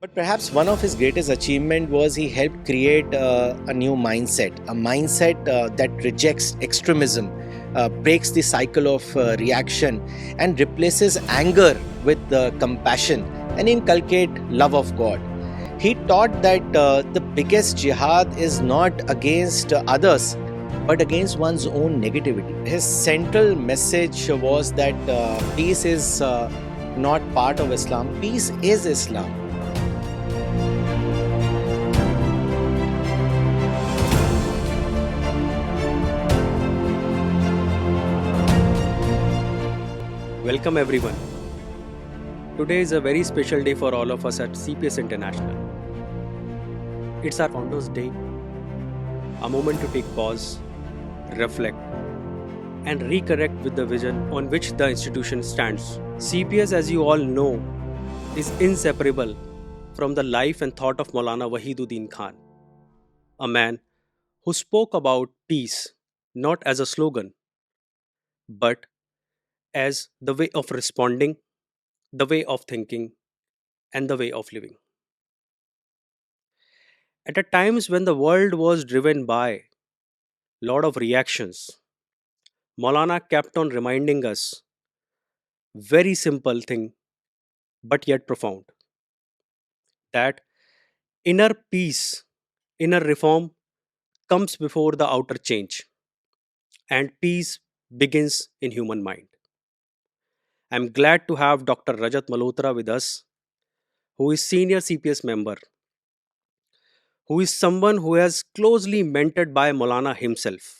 But perhaps one of his greatest achievement was he helped create a new mindset, a mindset that rejects extremism, breaks the cycle of reaction, and replaces anger with compassion and inculcate love of God. He taught that the biggest jihad is not against others, but against one's own negativity. His central message was that peace is not part of Islam, peace is Islam. Welcome everyone. Today is a very special day for all of us at CPS International. It's our Founders Day, a moment to take pause, reflect, and recorrect with the vision on which the institution stands. CPS, as you all know, is inseparable from the life and thought of Maulana Wahiduddin Khan, a man who spoke about peace not as a slogan, but as the way of responding, the way of thinking, and the way of living. At a times when the world was driven by lot of reactions, Maulana kept on reminding us very simple thing but yet profound, that inner peace, inner reform comes before the outer change, and peace begins in human mind. I'm glad to have Dr. Rajat Malhotra with us, who is senior CPS member, who is someone who has closely mentored by Maulana himself.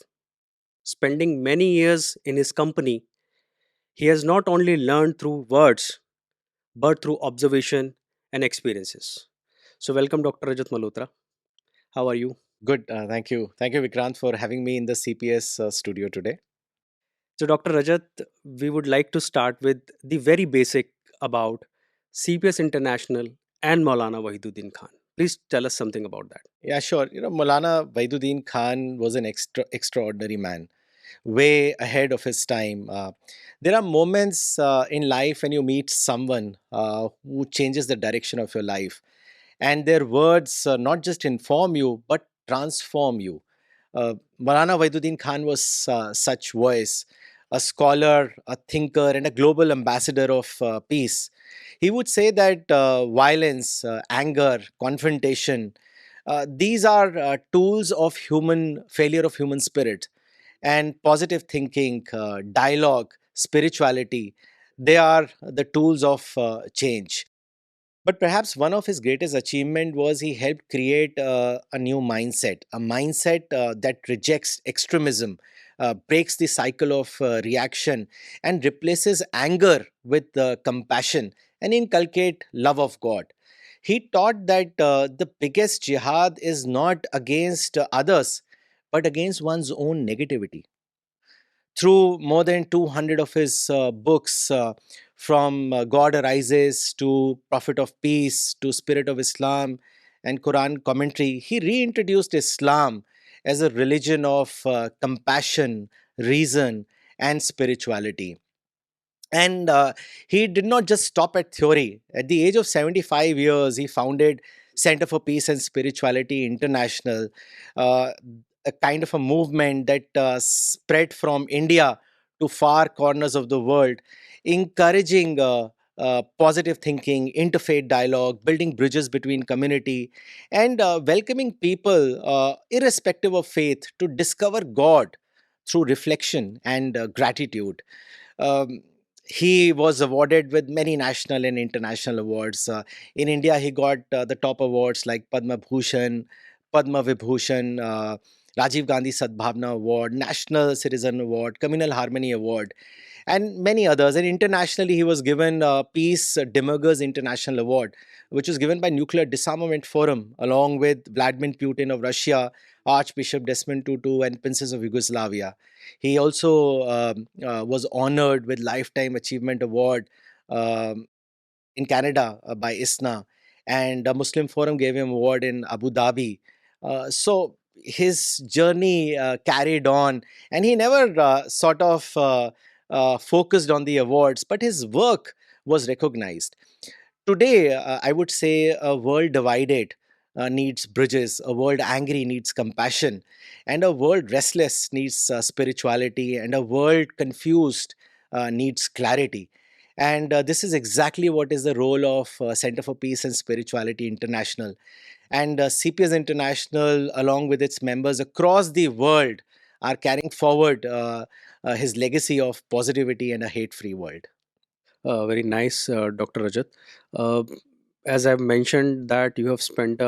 Spending many years in his company, he has not only learned through words but through observation and experiences. So, welcome, Dr. Rajat Malhotra. How are you? Good. Thank you. Thank you, Vikrant, for having me in the CPS studio today. So, Dr. Rajat, we would like to start with the very basic about CPS International and Maulana Wahiduddin Khan. Please tell us something about that. Yeah, sure. Maulana Wahiduddin Khan was an extraordinary man, way ahead of his time. There are moments in life when you meet someone who changes the direction of your life, and their words not just inform you but transform you. Maulana Wahiduddin Khan was such voice, a scholar, a thinker, and a global ambassador of peace. He would say that violence, anger, confrontation, these are tools of human failure of human spirit, and positive thinking, dialogue, spirituality. They are the tools of change. But perhaps one of his greatest achievement was he helped create a new mindset, a mindset that rejects extremism, breaks the cycle of reaction, and replaces anger with compassion and inculcate love of God. He taught that the biggest jihad is not against others, but against one's own negativity. Through more than 200 of his books, from God Arises to Prophet of Peace to Spirit of Islam and Quran commentary, he reintroduced Islam as a religion of compassion, reason, and spirituality. And he did not just stop at theory. At the age of 75 years, he founded Center for Peace and Spirituality International, uh, a kind of a movement that spread from India to far corners of the world, encouraging positive thinking, interfaith dialogue, building bridges between community, and welcoming people, irrespective of faith, to discover God through reflection and gratitude. Um, he was awarded with many national and international awards. In India, he got the top awards like Padma Bhushan, Padma Vibhushan, Rajiv Gandhi Sadbhavna Award, National Citizen Award, Communal Harmony Award, and many others. And internationally, he was given Peace Demurgers International Award, which was given by Nuclear Disarmament Forum, along with Vladimir Putin of Russia, Archbishop Desmond Tutu, and Princess of Yugoslavia. He also was honored with Lifetime Achievement Award um, in Canada by ISNA, and a Muslim Forum gave him award in Abu Dhabi. So his journey carried on, and he never focused on the awards, but his work was recognized. Today, I would say a world divided needs bridges, a world angry needs compassion, and a world restless needs spirituality, and a world confused needs clarity. And this is exactly what is the role of Center for Peace and Spirituality International. And CPS International, along with its members across the world, are carrying forward his legacy of positivity and a hate free world. Very nice, Dr. Rajat. Uh, as I've mentioned that you have spent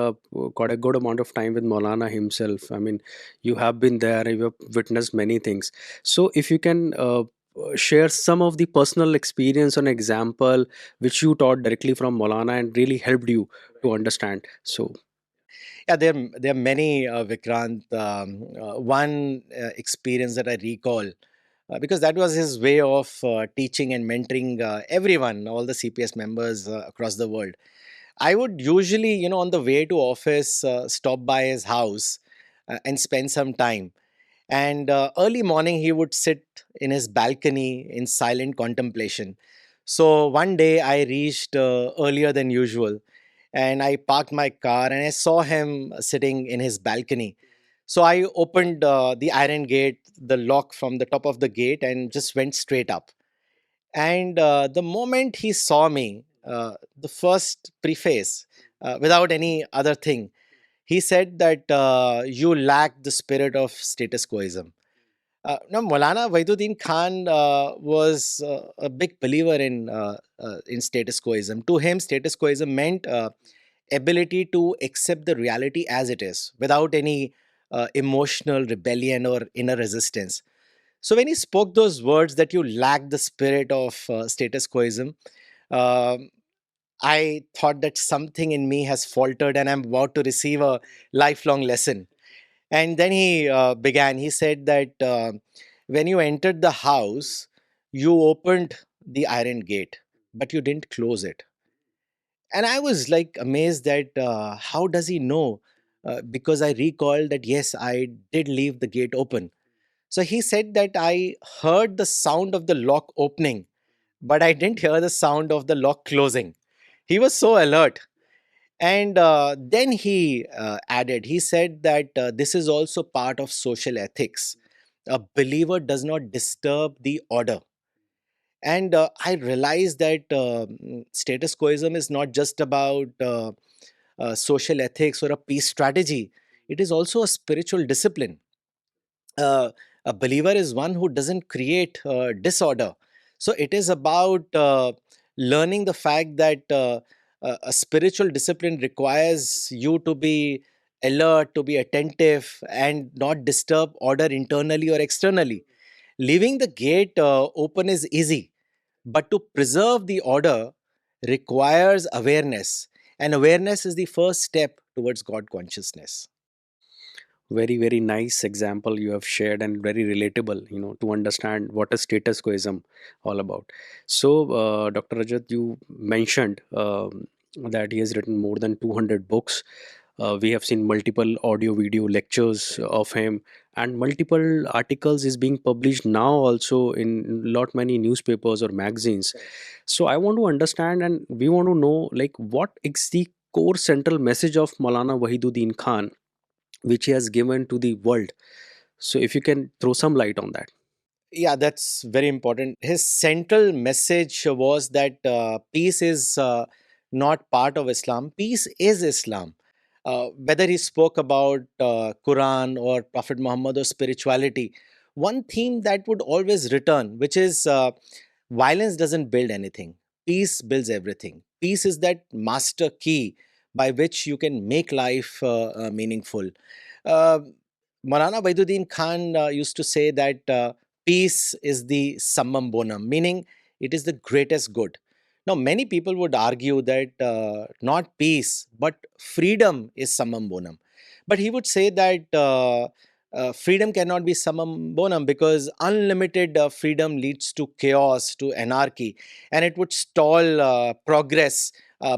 quite a good amount of time with Maulana himself. I mean, you have been there, you have witnessed many things. So, if you can share some of the personal experience or example which you taught directly from Maulana and really helped you to understand. So, Yeah, there are many, Vikrant. One experience that I recall, because that was his way of teaching and mentoring everyone, all the CPS members across the world. I would usually, on the way to office, stop by his house and spend some time. And early morning, he would sit in his balcony in silent contemplation. So one day, I reached earlier than usual, and I parked my car and I saw him sitting in his balcony. So I opened the iron gate, the lock from the top of the gate, and just went straight up. And the moment he saw me, the first preface, without any other thing, he said that you lack the spirit of status quoism. Now, Maulana Wahiduddin Khan was a big believer in status quoism. To him, status quoism meant ability to accept the reality as it is without any emotional rebellion or inner resistance. So when he spoke those words that you lack the spirit of status quoism, um, I thought that something in me has faltered and I'm about to receive a lifelong lesson. And then he began. He said that when you entered the house, you opened the iron gate, but you didn't close it. And I was like amazed that how does he know? Because I recalled that yes, I did leave the gate open. So he said that I heard the sound of the lock opening, but I didn't hear the sound of the lock closing. He was so alert. And then he added, he said that this is also part of social ethics. A believer does not disturb the order. And I realized that status quoism is not just about social ethics or a peace strategy, it is also a spiritual discipline. A believer is one who doesn't create disorder. So it is about learning the fact that a spiritual discipline requires you to be alert, to be attentive, and not disturb order internally or externally. Leaving the gate open is easy, but to preserve the order requires awareness. And awareness is the first step towards God consciousness. very, very nice example you have shared and very relatable, to understand what is status quoism all about. So, Dr. Rajat, you mentioned that he has written more than 200 books. We have seen multiple audio video lectures of him, and multiple articles is being published now also in lot many newspapers or magazines. So I want to understand, and we want to know, like, what is the core central message of Maulana Wahiduddin Khan which he has given to the world. So if you can throw some light on that. Yeah, that's very important. His central message was that peace is not part of Islam. Peace is Islam. Whether he spoke about Quran or Prophet Muhammad or spirituality, one theme that would always return, which is violence doesn't build anything. Peace builds everything. Peace is that master key by which you can make life meaningful. Uh, Maulana Waiduddin Khan used to say that peace is the summum bonum, meaning it is the greatest good. Now, many people would argue that not peace, but freedom is summum bonum. But he would say that freedom cannot be summum bonum because unlimited freedom leads to chaos, to anarchy, and it would stall progress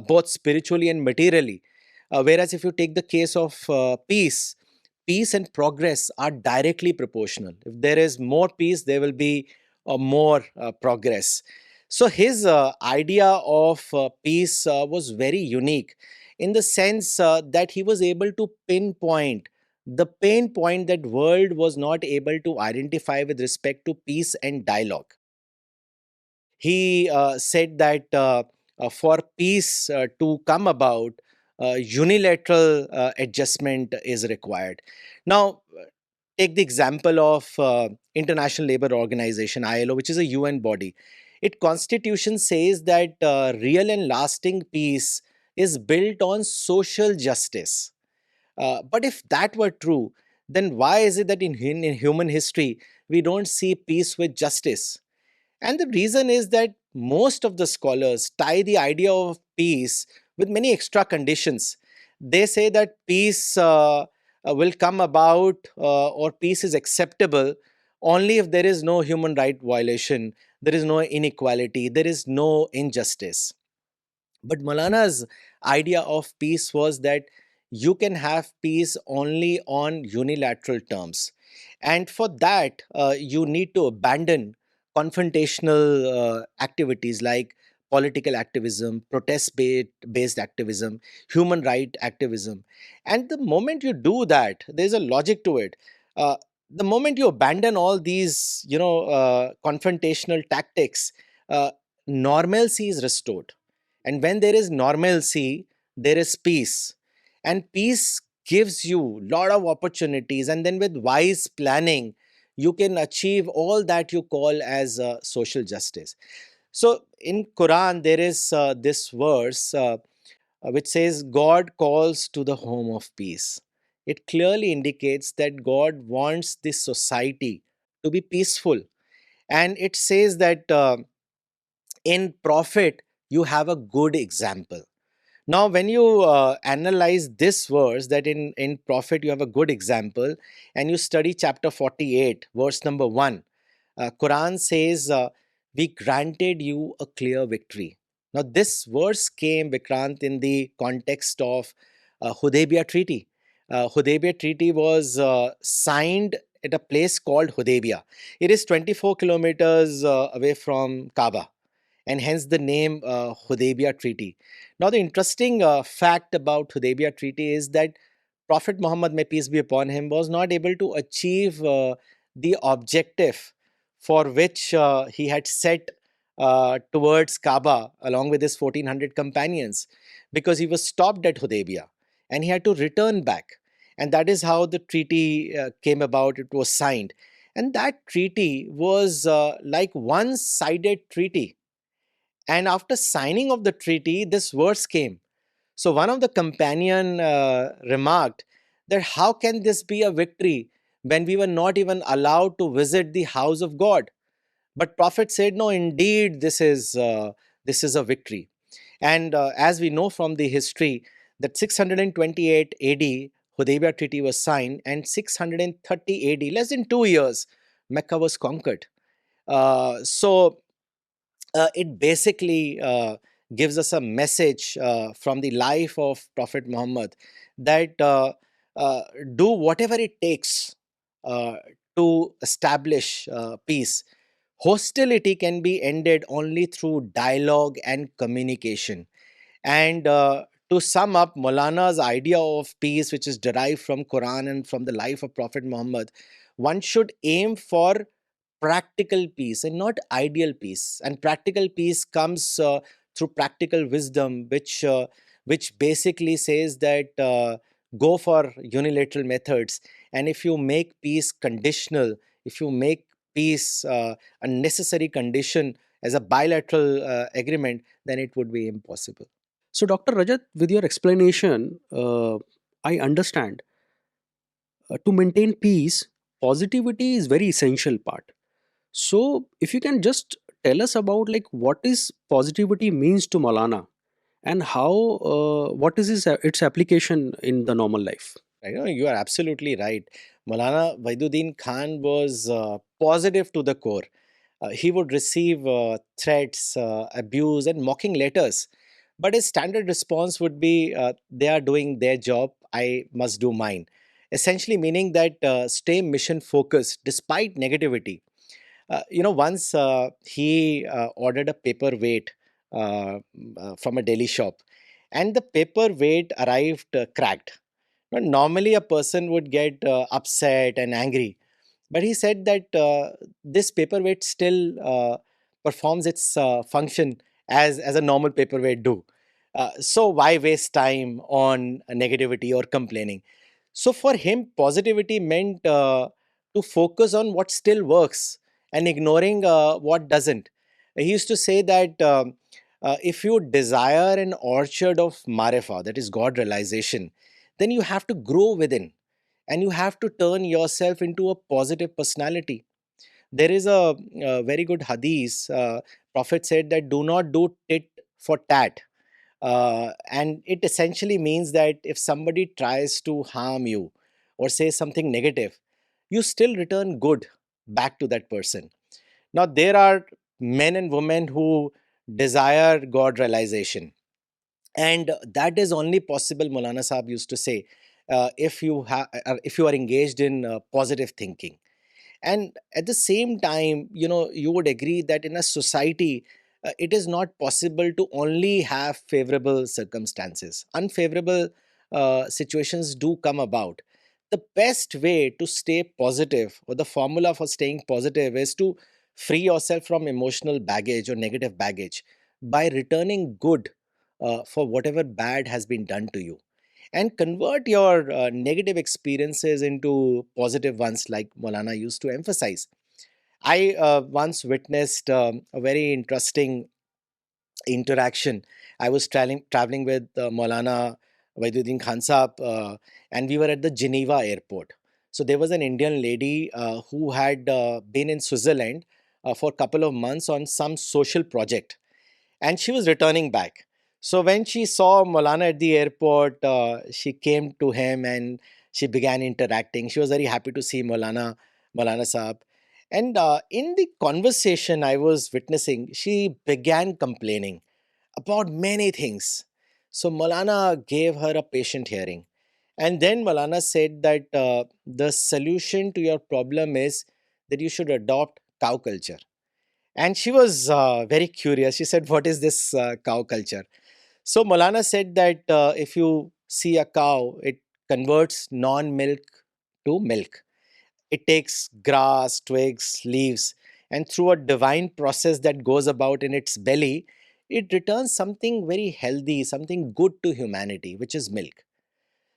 both spiritually and materially. Whereas if you take the case of peace, peace and progress are directly proportional. If there is more peace, there will be more progress. So his idea of peace was very unique in the sense that he was able to pinpoint the pain point that world was not able to identify with respect to peace and dialogue. He said that for peace to come about, unilateral adjustment is required. Now, take the example of International Labour Organization (ILO), which is a UN body. Its constitution says that real and lasting peace is built on social justice. But if that were true, then why is it that in human history we don't see peace with justice? And the reason is that most of the scholars tie the idea of peace with many extra conditions. They say that peace will come about, or peace is acceptable only if there is no human right violation, there is no inequality, there is no injustice. But Malana's idea of peace was that you can have peace only on unilateral terms. And for that, you need to abandon confrontational activities like political activism, protest based activism, human right activism. And the moment you do that, there's a logic to it. The moment you abandon all these, confrontational tactics, uh, normalcy is restored, and when there is normalcy, there is peace. And peace gives you a lot of opportunities. And then with wise planning, you can achieve all that you call as social justice. So in Quran, there is this verse which says, God calls to the home of peace. It clearly indicates that God wants this society to be peaceful. And it says that in Prophet, you have a good example. Now, when you analyze this verse, that in Prophet you have a good example, and you study chapter 48, verse number 1, Quran says, we granted you a clear victory. Now, this verse came, Vikrant, in the context of Hudaybiyah Treaty. Hudaybiyah Treaty was signed at a place called Hudaybiyah. It is 24 kilometers away from Kaaba, and hence the name Hudaybiyah Treaty. Now, the interesting fact about Hudaybiyah Treaty is that Prophet Muhammad, may peace be upon him, was not able to achieve the objective for which he had set towards Kaaba along with his 1400 companions, because he was stopped at Hudaybiyah and he had to return back. And that is how the treaty came about. It was signed. And that treaty was like one sided treaty, and after signing of the treaty, this verse came. So one of the companion remarked that how can this be a victory when we were not even allowed to visit the house of God? But Prophet said, no, indeed, this is a victory. And as we know from the history, that 628 AD Hudaybiyah Treaty was signed, and 630 AD, less than 2 years, Mecca was conquered. So it basically gives us a message from the life of Prophet Muhammad that uh, do whatever it takes uh, to establish peace. Hostility can be ended only through dialogue and communication. And to sum up, Maulana's idea of peace, which is derived from Quran and from the life of Prophet Muhammad, one should aim for practical peace and not ideal peace. And practical peace comes through practical wisdom, which basically says that go for unilateral methods. And if you make peace conditional, if you make peace a necessary condition as a bilateral agreement, then it would be impossible. So, Dr. Rajat, with your explanation, I understand to maintain peace, positivity is very essential part. So, if you can just tell us about like what is positivity means to Malana and how what is its application in the normal life. Right? No, you are absolutely right. Maulana Wahiduddin Khan was positive to the core. He would receive threats, abuse, and mocking letters. But his standard response would be, they are doing their job, I must do mine. Essentially, meaning that stay mission focused despite negativity. Once he ordered a paperweight from a Delhi shop, and the paperweight arrived cracked. Now, normally, a person would get upset and angry, but he said that this paperweight still performs its function as a normal paperweight do. So why waste time on negativity or complaining? So for him, positivity meant to focus on what still works and ignoring what doesn't. He used to say that if you desire an orchard of Marifa, that is God realization, then you have to grow within and you have to turn yourself into a positive personality. There is a very good hadith. Prophet said that do not do tit for tat. And it essentially means that if somebody tries to harm you or say something negative, you still return good back to that person. Now, there are men and women who desire God realization, and that is only possible, Maulana Sahab used to say, if you are engaged in positive thinking. And at the same time, you would agree that in a society, it is not possible to only have favorable circumstances. Unfavorable situations do come about. The best way to stay positive, or the formula for staying positive, is to free yourself from emotional baggage or negative baggage by returning good for whatever bad has been done to you, and convert your negative experiences into positive ones, like Molana used to emphasize. I once witnessed a very interesting interaction. I was traveling with Maulana Wahiduddin Khan Sahab, and we were at the Geneva airport. So there was an Indian lady who had been in Switzerland for a couple of months on some social project, and she was returning back. So when she saw Maulana at the airport, she came to him and she began interacting. She was very happy to see Maulana Saab. And in the conversation I was witnessing, she began complaining about many things. So Maulana gave her a patient hearing. And then Maulana said that the solution to your problem is that you should adopt cow culture. And she was very curious. She said, "What is this cow culture?" So Molana said that if you see a cow, it converts non milk to milk. It takes grass, twigs, leaves, and through a divine process that goes about in its belly, it returns something very healthy, something good to humanity, which is milk.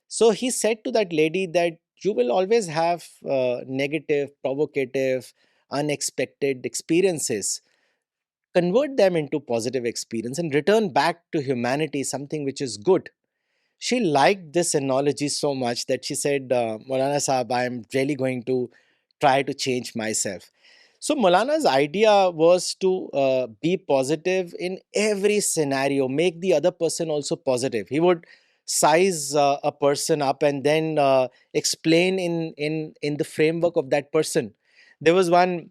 So he said to that lady that you will always have negative, provocative, unexpected experiences. Convert them into positive experience and return back to humanity something which is good. She liked this analogy so much that she said, Maulana Sahab, I am really going to try to change myself. So Maulana's idea was to be positive in every scenario, make the other person also positive. He would size a person up and then explain in the framework of that person. There was one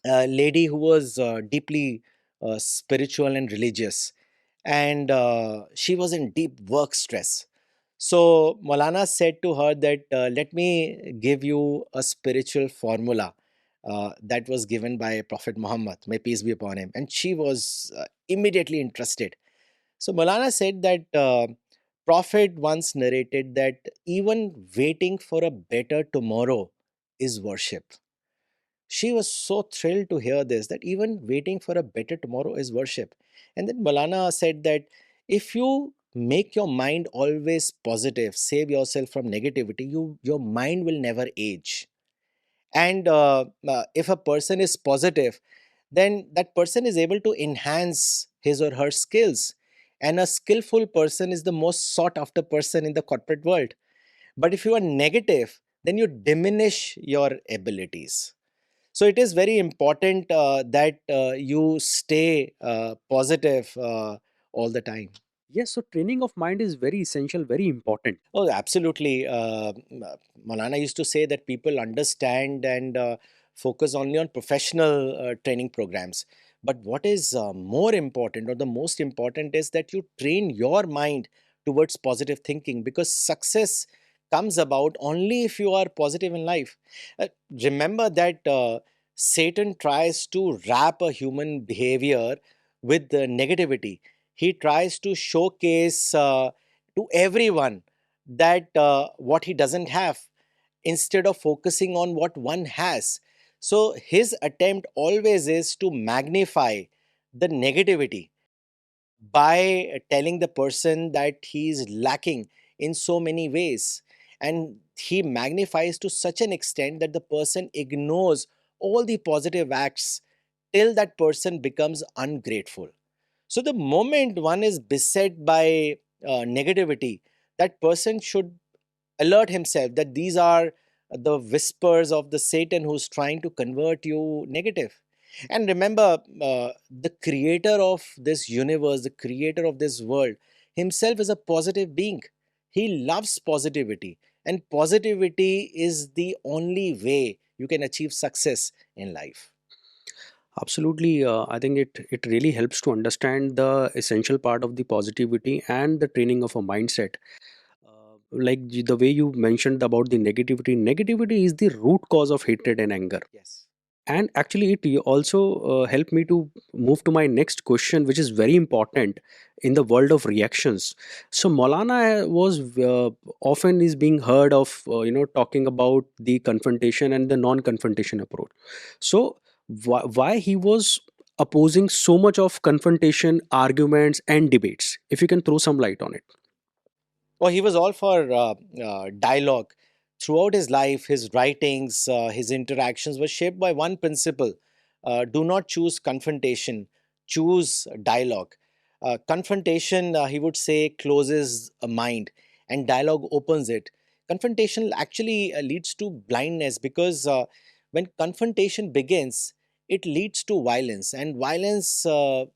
lady who was deeply spiritual and religious, and she was in deep work stress. So Maulana said to her that let me give you a spiritual formula that was given by Prophet Muhammad, may peace be upon him, and she was immediately interested. So Maulana said that Prophet once narrated that even waiting for a better tomorrow is worship. She was so thrilled to hear this, that even waiting for a better tomorrow is worship. And then Malana said that if you make your mind always positive, save yourself from negativity, your mind will never age. And if a person is positive, then that person is able to enhance his or her skills. And a skillful person is the most sought after person in the corporate world. But if you are negative, then you diminish your abilities. So it is very important that you stay positive all the time. Yes, so training of mind is very essential, very important. Oh, absolutely. Malana used to say that people understand and focus only on professional training programs. But what is more important, or the most important, is that you train your mind towards positive thinking, because success comes about only if you are positive in life. Remember that Satan tries to wrap a human behavior with the negativity. He tries to showcase to everyone that what he doesn't have, instead of focusing on what one has. So his attempt always is to magnify the negativity by telling the person that he is lacking in so many ways. And he magnifies to such an extent that the person ignores all the positive acts till that person becomes ungrateful. So, the moment one is beset by negativity, that person should alert himself that these are the whispers of the Satan who's trying to convert you negative. And remember, the creator of this universe, the creator of this world, himself is a positive being. He loves positivity, and positivity is the only way you can achieve success in life. Absolutely, I think it really helps to understand the essential part of the positivity and the training of a mindset. Like the way you mentioned about the negativity, negativity is the root cause of hatred and anger. Yes. And actually, it also helped me to move to my next question, which is very important in the world of reactions. So Maulana was often is being heard of, talking about the confrontation and the non-confrontation approach. So why he was opposing so much of confrontation, arguments, and debates? If you can throw some light on it. Oh, he was all for dialogue. Throughout his life, his writings, his interactions were shaped by one principle: do not choose confrontation, choose dialogue. Confrontation, he would say, closes a mind, and dialogue opens it. Confrontation actually leads to blindness, because when confrontation begins, it leads to violence, and violence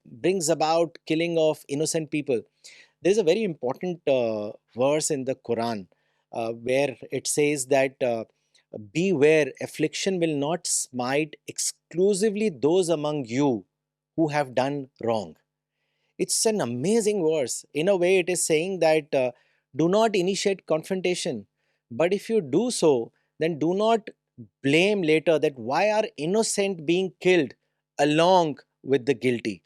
brings about killing of innocent people. There's a very important verse in the Quran where it says that beware, affliction will not smite exclusively those among you who have done wrong. It's an amazing verse. In a way, it is saying that do not initiate confrontation, but if you do so, then do not blame later that why are innocent being killed along with the guilty.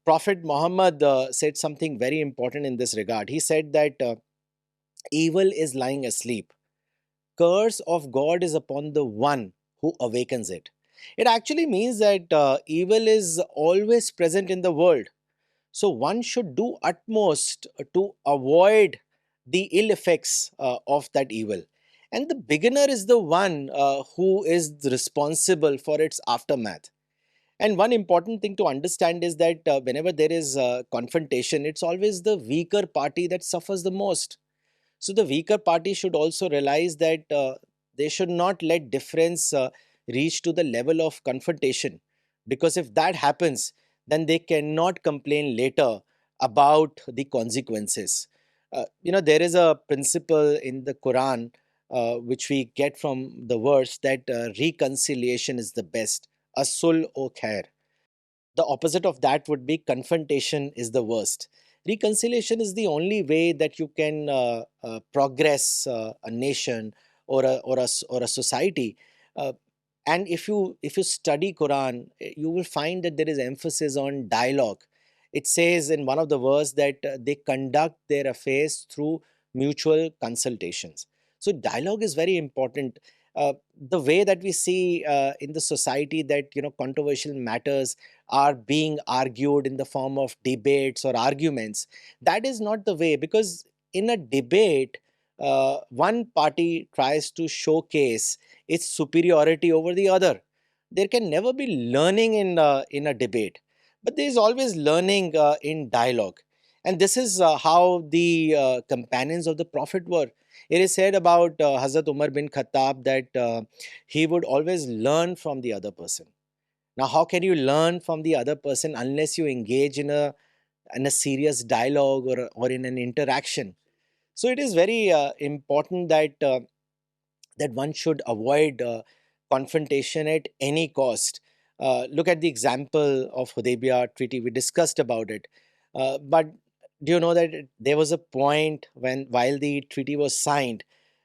Prophet Muhammad said something very important in this regard. He said that evil is lying asleep. Curse of God is upon the one who awakens it. It actually means that evil is always present in the world. So one should do utmost to avoid the ill effects of that evil. And the beginner is the one who is responsible for its aftermath. And one important thing to understand is that whenever there is confrontation, it's always the weaker party that suffers the most. So the weaker party should also realize that they should not let difference reach to the level of confrontation, because if that happens, then they cannot complain later about the consequences. There is a principle in the Quran which we get from the verse that reconciliation is the best. Asul o khair. The opposite of that would be confrontation is the worst. Reconciliation is the only way that you can progress a nation or a society. Uh, and if you study Quran, you will find that there is emphasis on dialogue. It says in one of the verse that they conduct their affairs through mutual consultations. So dialogue is very important. The way that we see in the society that controversial matters are being argued in the form of debates or arguments, that is not the way, because in a debate one party tries to showcase its superiority over the other. There can never be learning in a debate, but there is always learning in dialogue. And this is how the companions of the prophet were. It is said about Hazrat Umar bin Khattab that he would always learn from the other person. Now, how can you learn from the other person unless you engage in a serious dialogue or in an interaction? So it is very important that one should avoid confrontation at any cost. Look at the example of Hudaybiyah Treaty. We discussed about it, but do you know that there was a point when, while the treaty was signed,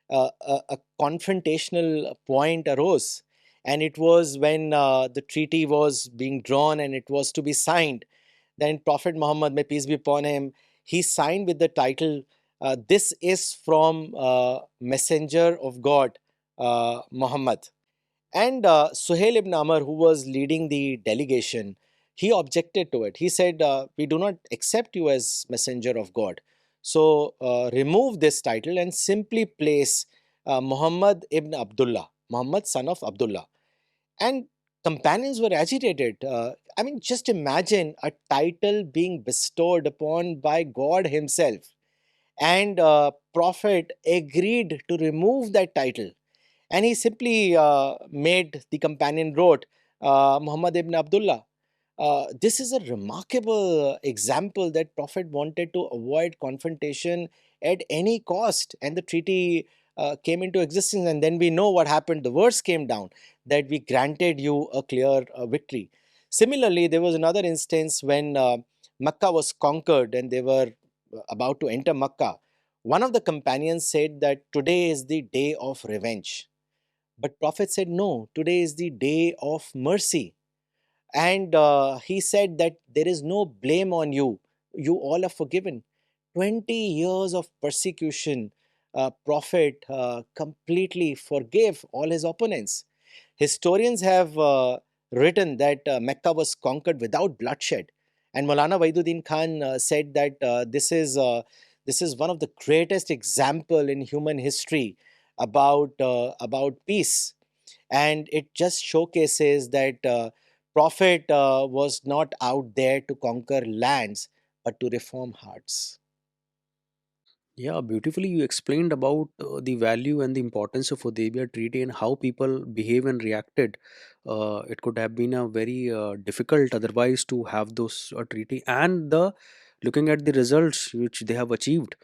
a confrontational point arose, And it was when the treaty was being drawn and it was to be signed. Then Prophet Muhammad, may peace be upon him, he signed with the title, "This is from Messenger of God, Muhammad." And Suhail ibn Amr, who was leading the delegation, he objected to it. He said, "We do not accept you as Messenger of God. So remove this title and simply place Muhammad ibn Abdullah, Muhammad son of Abdullah." And companions were agitated. I mean, just imagine a title being bestowed upon by God Himself, and Prophet agreed to remove that title, and he simply made the companion wrote Muhammad ibn Abdullah. This is a remarkable example that Prophet wanted to avoid confrontation at any cost, and the treaty came into existence. And then we know what happened. The verse came down that we granted you a clear victory. Similarly, there was another instance when Makkah was conquered and they were about to enter Makkah. One of the companions said that today is the day of revenge, but Prophet said, no, today is the day of mercy. And he said that there is no blame on you. You all are forgiven. 20 years of persecution, Prophet completely forgave all his opponents. Historians have written that Mecca was conquered without bloodshed. And Maulana Wahiduddin Khan said that this is one of the greatest example in human history about peace, and it just showcases that Prophet was not out there to conquer lands but to reform hearts. Yeah, beautifully you explained about the value and the importance of Hudaybiyah Treaty and how people behave and reacted. It could have been a very difficult otherwise to have those treaty, and the looking at the results which they have achieved.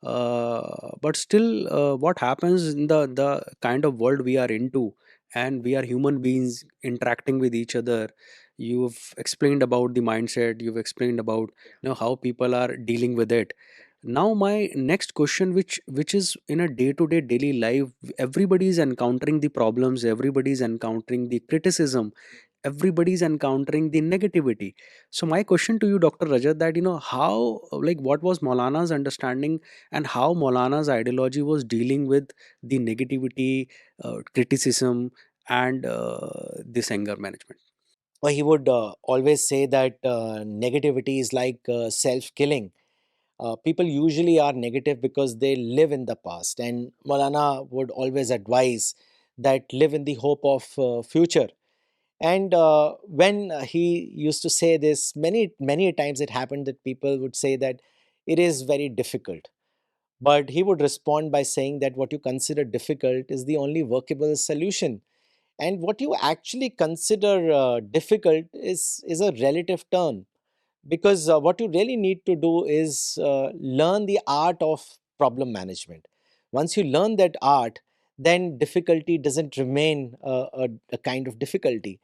But still, what happens in the kind of world we are into, and we are human beings interacting with each other. You've explained about the mindset. You've explained about how people are dealing with it. Now my next question, which is in a day to day daily life, everybody is encountering the problems, everybody is encountering the criticism, everybody is encountering the negativity. So my question to you, Dr. Rajat, that how, like, what was Maulana's understanding and how Maulana's ideology was dealing with the negativity, criticism, and this anger management. Or he would always say that negativity is like self killing. People usually are negative because they live in the past, and Maulana would always advise that live in the hope of future. And when he used to say this, many times it happened that people would say that it is very difficult. But he would respond by saying that what you consider difficult is the only workable solution. And what you actually consider difficult is a relative term, because what you really need to do is learn the art of problem management. Once you learn that art, then difficulty doesn't remain a kind of difficulty.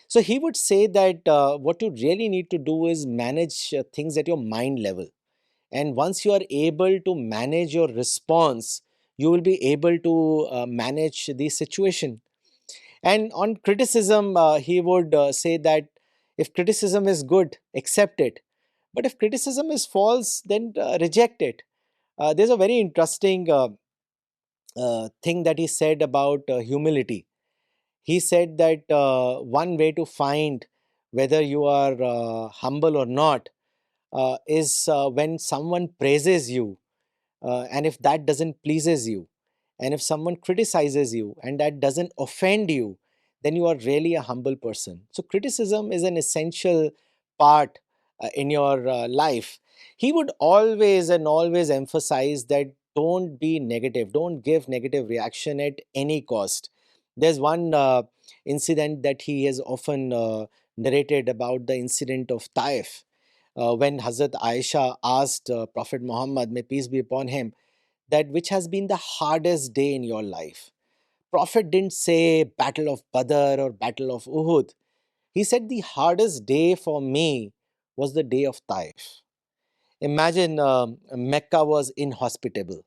So he would say that what you really need to do is manage things at your mind level. And once you are able to manage your response, you will be able to manage the situation. And on criticism, he would say that if criticism is good, accept it. But if criticism is false, then reject it. There's a very interesting thing that he said about humility. He said that one way to find whether you are humble or not is when someone praises you, and if that doesn't pleases you, and if someone criticizes you and that doesn't offend you, then you are really a humble person. So criticism is an essential part in your life. He would always and always emphasize that don't be negative, don't give negative reaction at any cost. There's one incident that he has often narrated about, the incident of Taif, when Hazrat Aisha asked Prophet Muhammad, may peace be upon him, that which has been the hardest day in your life. Prophet didn't say Battle of Badr or Battle of Uhud. He said the hardest day for me was the day of Taif. Imagine Mecca was inhospitable,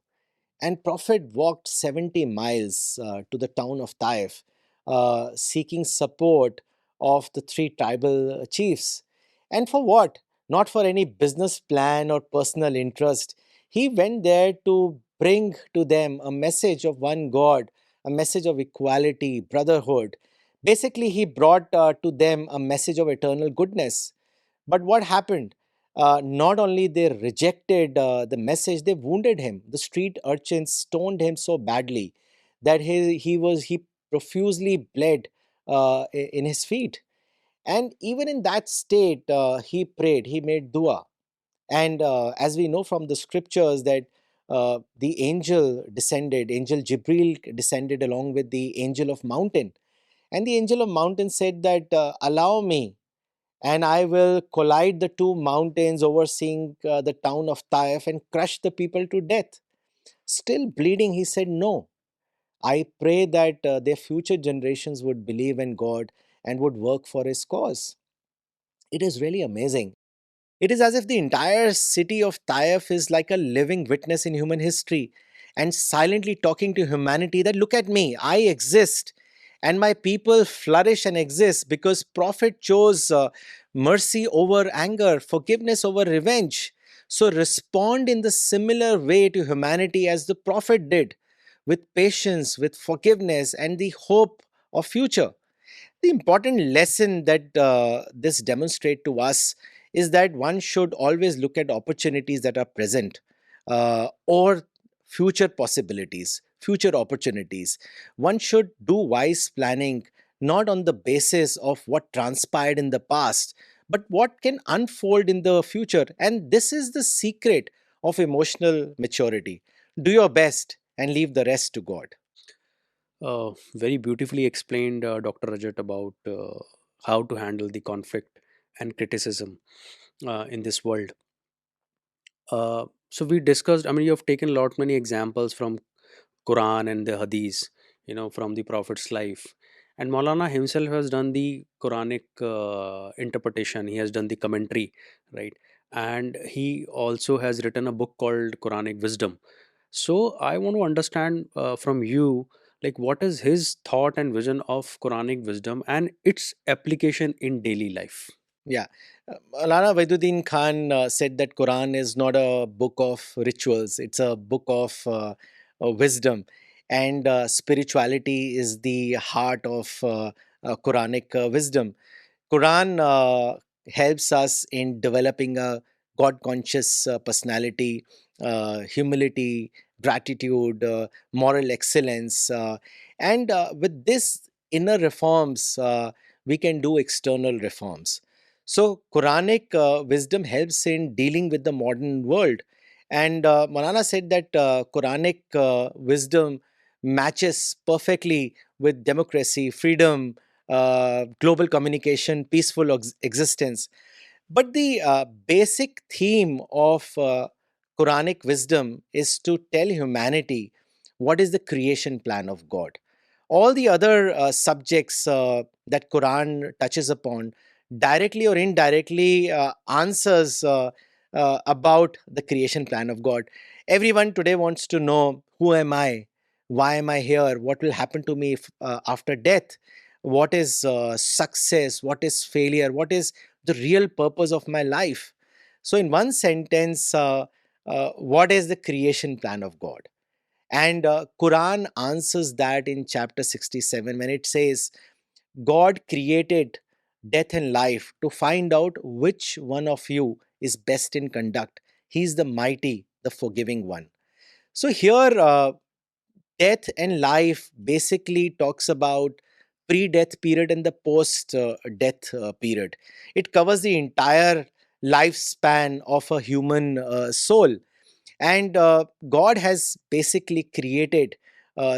and Prophet walked 70 miles to the town of Taif seeking support of the three tribal chiefs. And for what? Not for any business plan or personal interest. He went there to bring to them a message of one God, a message of equality, brotherhood. Basically, he brought to them a message of eternal goodness. But what happened? Not only they rejected the message, they wounded him. The street urchins stoned him so badly that he profusely bled in his feet. And even in that state, he prayed, he made dua. And as we know from the scriptures that the angel descended, angel Jibril descended along with the angel of mountain. And the angel of mountain said that, allow me, and I will collide the two mountains overseeing the town of Taif and crush the people to death. Still bleeding, he said, no. I pray that their future generations would believe in God and would work for his cause. It is really amazing. It is as if the entire city of Taif is like a living witness in human history and silently talking to humanity that look at me, I exist, and my people flourish and exist because Prophet chose mercy over anger, forgiveness over revenge. So respond in the similar way to humanity as the Prophet did, with patience, with forgiveness, and the hope of future. The important lesson that this demonstrate to us is that one should always look at opportunities that are present, or future possibilities, future opportunities. One should do wise planning not on the basis of what transpired in the past, but what can unfold in the future. And this is the secret of emotional maturity. Do your best and leave the rest to God. Very beautifully explained, Dr. Rajat, about how to handle the conflict and criticism in this world. So we discussed. I mean, you have taken a lot many examples from Quran and the Hadith, from the Prophet's life. And Maulana himself has done the Quranic interpretation. He has done the commentary, right? And he also has written a book called Quranic Wisdom. So I want to understand from you, like, what is his thought and vision of Quranic wisdom and its application in daily life? Yeah. Maulana Wahiduddin Khan said that Quran is not a book of rituals, it's a book of wisdom. And spirituality is the heart of Quranic wisdom. Quran helps us in developing a God conscious personality, humility, gratitude, moral excellence. And with this inner reforms, we can do external reforms. So, Quranic wisdom helps in dealing with the modern world. And Manana said that Quranic wisdom matches perfectly with democracy, freedom, global communication, peaceful existence. But the basic theme of Quranic wisdom is to tell humanity what is the creation plan of God. All the other subjects that Quran touches upon, directly or indirectly, answers about the creation plan of God. Everyone today wants to know, who am I? Why am I here? What will happen to me after death? What is success? What is failure? What is the real purpose of my life? So, in one sentence, what is the creation plan of God? And Quran answers that in chapter 67 when it says, God created death and life to find out which one of you is best in conduct. He's the mighty, the forgiving one. So here, death and life basically talks about pre-death period and the post-death period. It covers the entire lifespan of a human soul. And God has basically created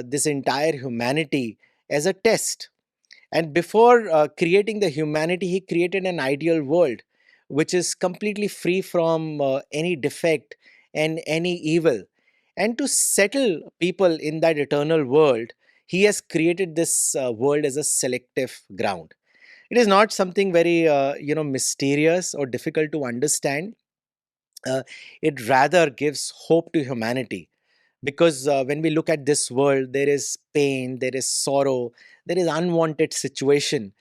this entire humanity as a test. And before creating the humanity, he created an ideal world which is completely free from any defect and any evil. And to settle people in that eternal world, he has created this world as a selective ground. It is not something very mysterious or difficult to understand. uh, it rather gives hope to humanity. because when we look at this world, there is pain, there is sorrow, there is unwanted situation.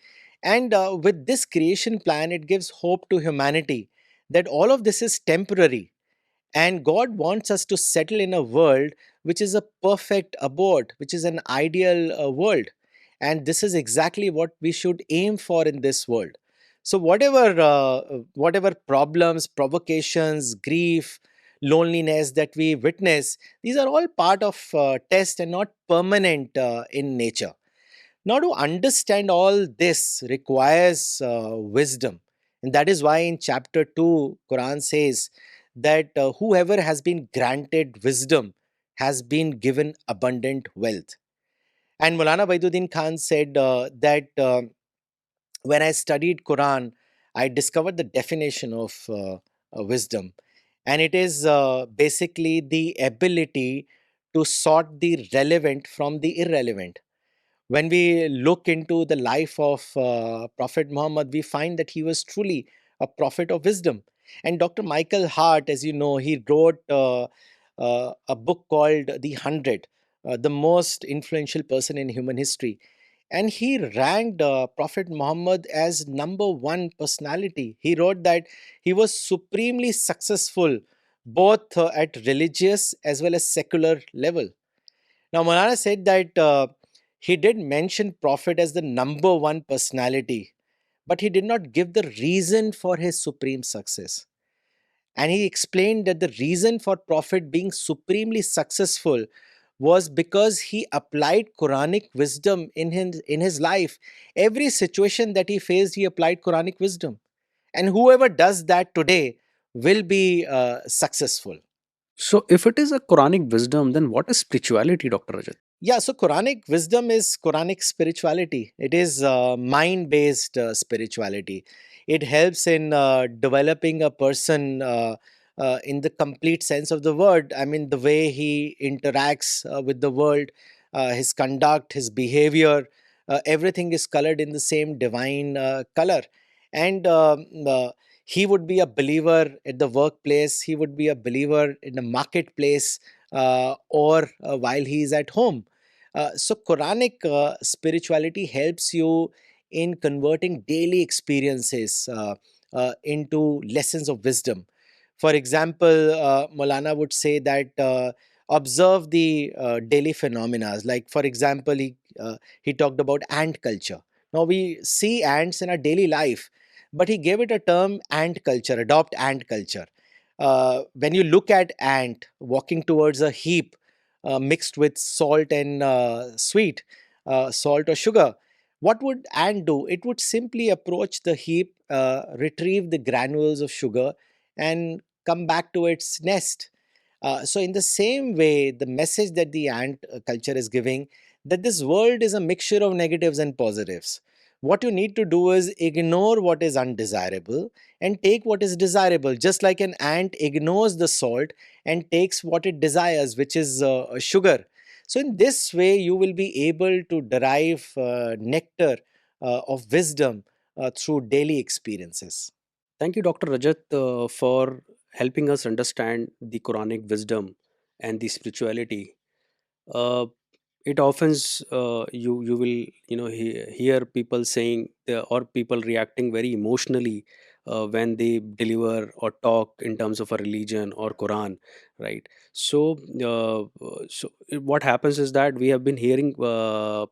And with this creation plan, it gives hope to humanity that all of this is temporary, and God wants us to settle in a world which is a perfect abode, which is an ideal world. And this is exactly what we should aim for in this world. So whatever problems, provocations, grief, loneliness that we witness, these are all part of test and not permanent in nature. Now, to understand all this requires wisdom. And that is why in chapter 2, Quran says that whoever has been granted wisdom has been given abundant wealth. And Maulana Wahiduddin Khan said that when I studied Quran, I discovered the definition of wisdom. And it is basically the ability to sort the relevant from the irrelevant. When we look into the life of Prophet Muhammad, we find that he was truly a prophet of wisdom. And Dr. Michael Hart, as you know, he wrote a book called The Hundred, the most influential person in human history. And he ranked Prophet Muhammad as number one personality. He wrote that he was supremely successful both at religious as well as secular level. Now, Maulana said that he did mention Prophet as the number one personality, but he did not give the reason for his supreme success. And he explained that the reason for Prophet being supremely successful was because he applied Quranic wisdom in his life. Every situation that he faced, he applied Quranic wisdom. And whoever does that today will be successful. So, if it is a Quranic wisdom, then what is spirituality, Dr. Rajat? Yeah, so Quranic wisdom is Quranic spirituality. It is mind based spirituality. It helps in developing a person in the complete sense of the word. I mean, the way he interacts with the world, his conduct, his behavior, everything is colored in the same divine color. And he would be a believer at the workplace, he would be a believer in the marketplace, or while he is at home. So, Quranic spirituality helps you in converting daily experiences into lessons of wisdom. For example, Maulana would say that observe the daily phenomena. Like, for example, he talked about ant culture. Now, we see ants in our daily life, but he gave it a term ant culture, adopt ant culture. When you look at ant walking towards a heap mixed with salt and sweet, salt or sugar, what would ant do? It would simply approach the heap, retrieve the granules of sugar, and come back to its nest. So, in the same way, the message that the ant culture is giving, that this world is a mixture of negatives and positives. What you need to do is ignore what is undesirable and take what is desirable. Just like an ant ignores the salt and takes what it desires, which is sugar. So, in this way, you will be able to derive nectar of wisdom through daily experiences. Thank you, Dr. Rajat, for helping us understand the Quranic wisdom and the spirituality. Uh, it often you will hear people saying or people reacting very emotionally when they deliver or talk in terms of a religion or Quran, right? So what happens is that we have been hearing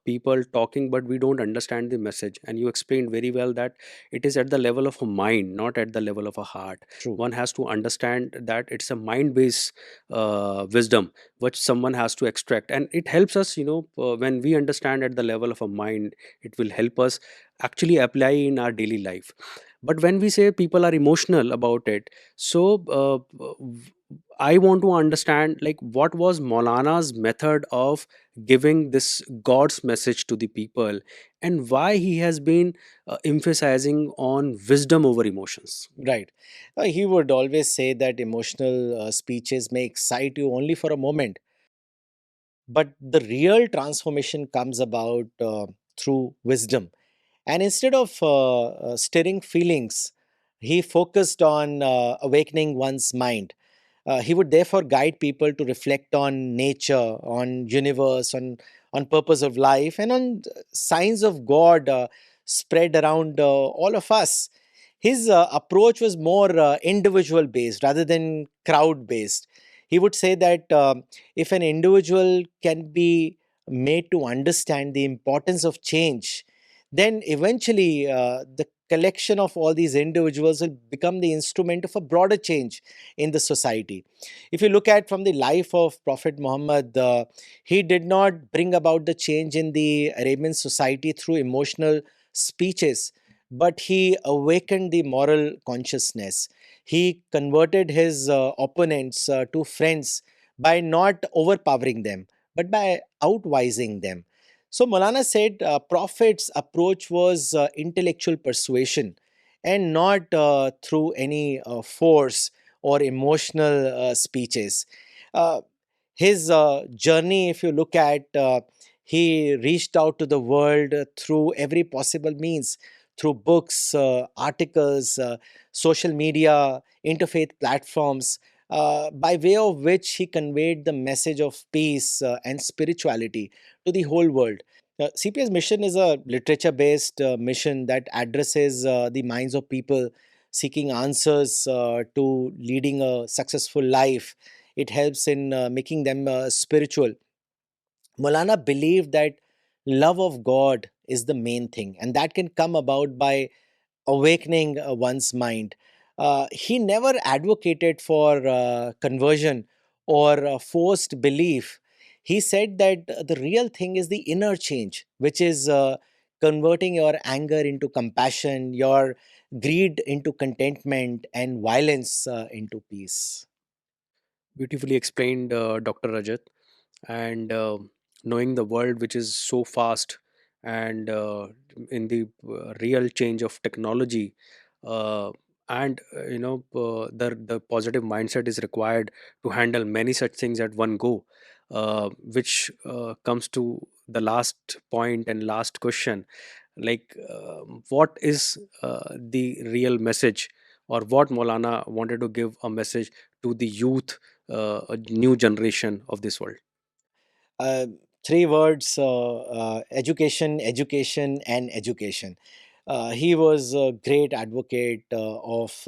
people talking, but we don't understand the message. And you explained very well that it is at the level of a mind, not at the level of a heart. True. One has to understand that it's a mind based wisdom which someone has to extract, and it helps us, when we understand at the level of a mind, it will help us actually apply in our daily life. But when we say people are emotional about it, so I want to understand, like, what was Maulana's method of giving this God's message to the people, and why he has been emphasizing on wisdom over emotions. Right. He would always say that emotional speeches may excite you only for a moment, but the real transformation comes about through wisdom. And instead of stirring feelings, he focused on awakening one's mind. He would therefore guide people to reflect on nature, on universe, on purpose of life, and on signs of God spread around all of us. His approach was more individual based rather than crowd based. He would say that if an individual can be made to understand the importance of change, then eventually the collection of all these individuals will become the instrument of a broader change in the society. If you look at from the life of Prophet Muhammad, he did not bring about the change in the Arabian society through emotional speeches, but he awakened the moral consciousness. He converted his opponents to friends by not overpowering them, but by outwising them. So Molana said Prophet's approach was intellectual persuasion and not through any force or emotional speeches. Uh, his journey, if you look at, he reached out to the world through every possible means, through books, articles, social media, interfaith platforms, by way of which he conveyed the message of peace and spirituality to the whole world. CPS mission is a literature based mission that addresses the minds of people seeking answers to leading a successful life. It helps in making them spiritual. Molana believed that love of God is the main thing, and that can come about by awakening one's mind. He never advocated for conversion or forced belief. He said that the real thing is the inner change, which is converting your anger into compassion, your greed into contentment, and violence into peace. Beautifully explained, Dr. Rajat. And knowing the world which is so fast, and in the real change of technology, uh, and the positive mindset is required to handle many such things at one go, which comes to the last point and last question, like what is the real message, or what Maulana wanted to give a message to the youth, a new generation of this world? uh, Three words: education, education, and education. He was a great advocate of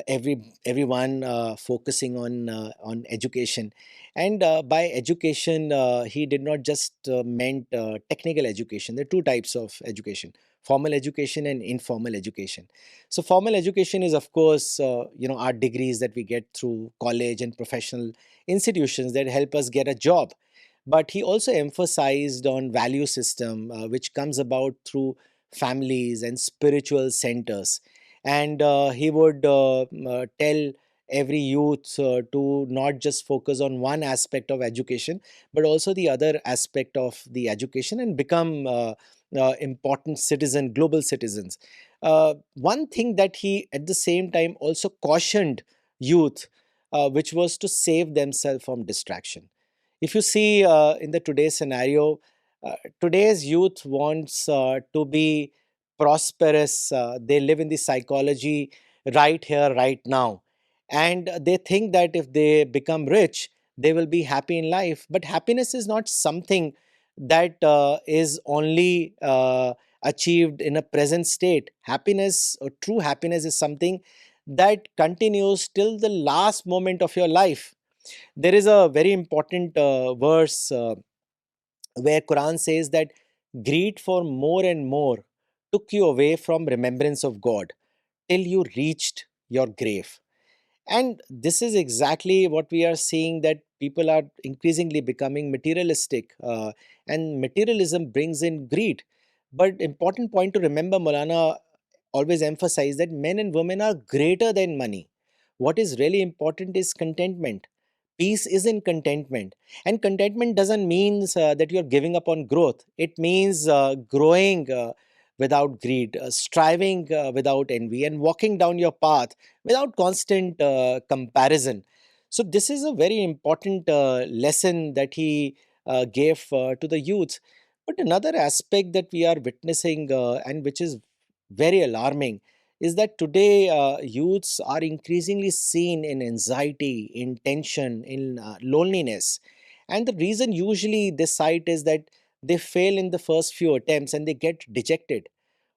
everyone focusing on education, and by education he did not just meant technical education. There are two types of education: formal education and informal education. So formal education is, of course, our degrees that we get through college and professional institutions that help us get a job. But he also emphasized on value system which comes about through families and spiritual centers. And he would tell every youth to not just focus on one aspect of education, but also the other aspect of the education, and become important citizen, global citizens. One thing that he at the same time also cautioned youth, which was to save themselves from distraction. If you see in the today's scenario, today's youth wants to be prosperous. They live in the psychology right here, right now, and they think that if they become rich, they will be happy in life. But happiness is not something that is only achieved in a present state. Happiness, or true happiness, is something that continues till the last moment of your life. There is a very important verse where Quran says that greed for more and more took you away from remembrance of God till you reached your grave. And this is exactly what we are seeing, that people are increasingly becoming materialistic, and materialism brings in greed. But important point to remember: Molana always emphasized that men and women are greater than money. What is really important is contentment. Peace is in contentment. And contentment doesn't mean that you're giving up on growth. It means growing without greed, striving without envy, and walking down your path without constant comparison. So this is a very important lesson that he gave to the youth. But another aspect that we are witnessing, and which is very alarming, is that today youths are increasingly seen in anxiety, in tension, in loneliness. And the reason usually they cite is that they fail in the first few attempts and they get dejected.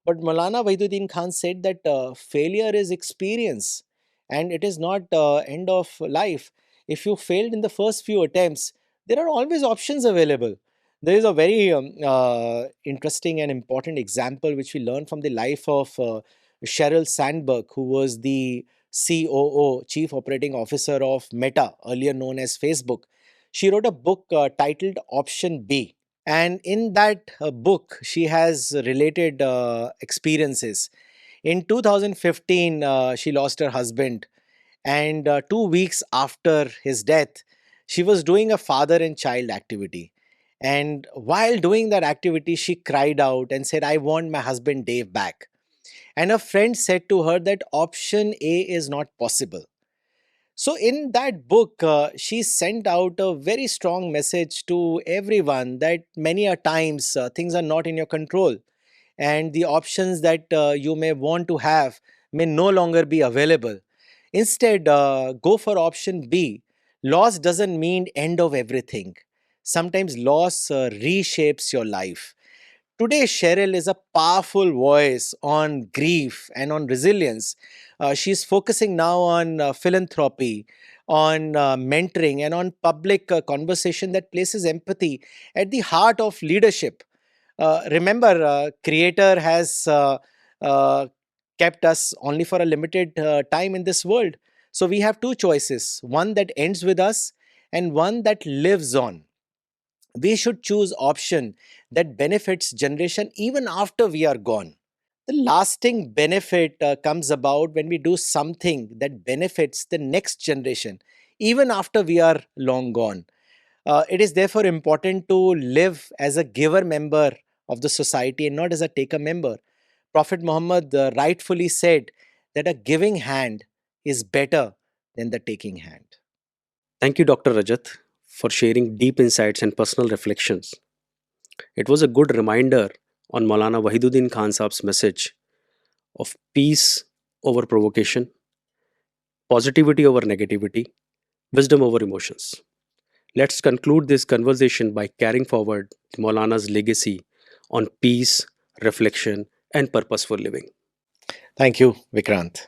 But Maulana Wahiduddin Khan said that failure is experience and it is not end of life. If you failed in the first few attempts, there are always options available. There is a very interesting and important example which we learn from the life of Sheryl Sandberg, who was the COO, Chief Operating Officer of Meta, earlier known as Facebook. She wrote a book titled Option B, and in that book she has related experiences. In 2015 she lost her husband, and 2 weeks after his death she was doing a father and child activity, and while doing that activity she cried out and said, "I want my husband Dave back." And a friend said to her that option A is not possible. So, in that book, she sent out a very strong message to everyone that many a times things are not in your control, and the options that you may want to have may no longer be available. Instead, go for option B. Loss doesn't mean end of everything. Sometimes loss reshapes your life. Today, Cheryl is a powerful voice on grief and on resilience. She's focusing now on philanthropy, on mentoring, and on public conversation that places empathy at the heart of leadership. Remember, Creator has kept us only for a limited time in this world. So we have two choices, one that ends with us and one that lives on. We should choose option that benefits generation even after we are gone. The lasting benefit comes about when we do something that benefits the next generation even after we are long gone. It is therefore important to live as a giver member of the society and not as a taker member. Prophet Muhammad rightfully said that a giving hand is better than the taking hand. Thank you, Dr. Rajat, for sharing deep insights and personal reflections. It was a good reminder on Maulana Wahiduddin Khan Saab's message of peace over provocation, positivity over negativity, wisdom over emotions. Let's conclude this conversation by carrying forward Maulana's legacy on peace, reflection, and purposeful living. Thank you, Vikrant.